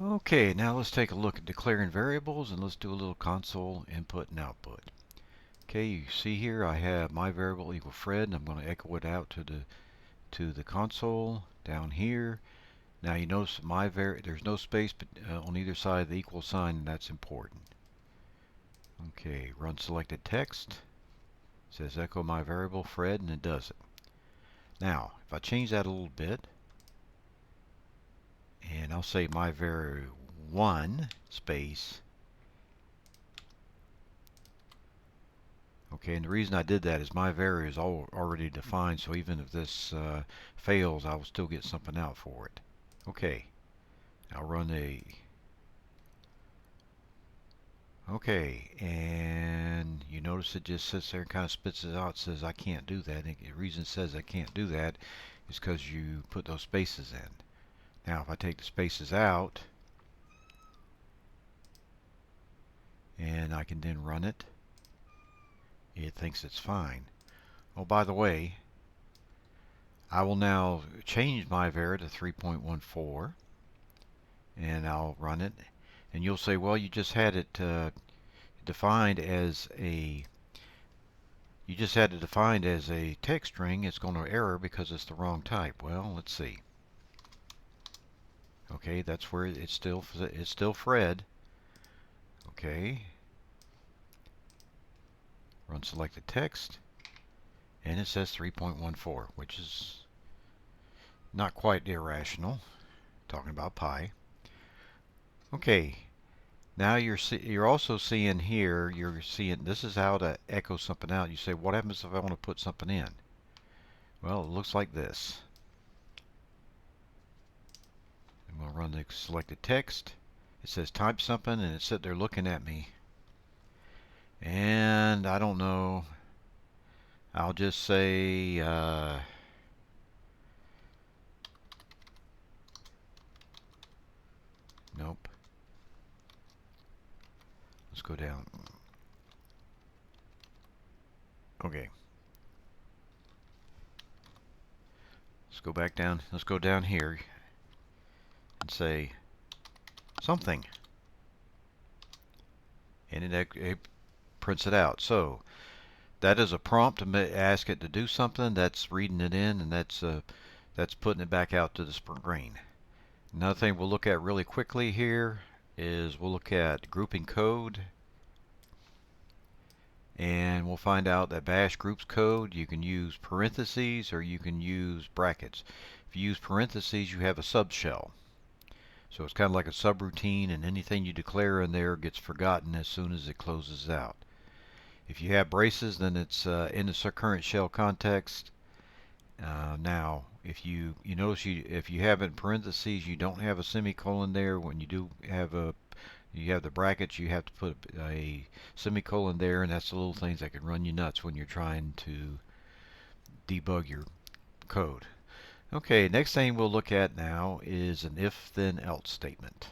Okay, now let's take a look at declaring variables, and let's do a little console input and output. Okay, you see here I have my variable equal Fred, and I'm going to echo it out to the console down here. Now you notice there's no space on either side of the equal sign, and that's important. Okay, run selected text. It says echo my variable Fred, and it does it. Now, if I change that a little bit, and I'll say my var1 space. Okay, and the reason I did that is my var is already defined, so even if this fails, I will still get something out for it. Okay, I'll run okay, and you notice it just sits there and kind of spits it out. It says I can't do that. And the reason it says I can't do that is because you put those spaces in. Now if I take the spaces out, and I can then run it, it thinks it's fine. Oh, by the way, I will now change my var to 3.14, and I'll run it, and you'll say, well, you just had it defined as a text string. It's going to error because it's the wrong type. Well, let's see. Okay, that's where it's still Fred. Okay, run selected text, and it says 3.14, which is not quite irrational. Talking about pi. Okay, now you're also seeing here, this is how to echo something out. You say, what happens if I want to put something in? Well, it looks like this. I'm going to run the selected text. It says type something, and it's sitting there looking at me. And I don't know. I'll just say nope. Let's go down. Okay. Let's go back down. Let's go down here and say something. And it prints it out. So that is a prompt to ask it to do something. That's reading it in, and that's putting it back out to the screen. Another thing we'll look at really quickly here is we'll look at grouping code, and we'll find out that bash groups code. You can use parentheses or you can use brackets. If you use parentheses, you have a subshell. So it's kind of like a subroutine, and anything you declare in there gets forgotten as soon as it closes out. If you have braces, then it's in the current shell context. Now, if you notice if you have it in parentheses, you don't have a semicolon there. When you do have the brackets, you have to put a semicolon there, and that's the little things that can run you nuts when you're trying to debug your code. Okay, next thing we'll look at now is an if then else statement.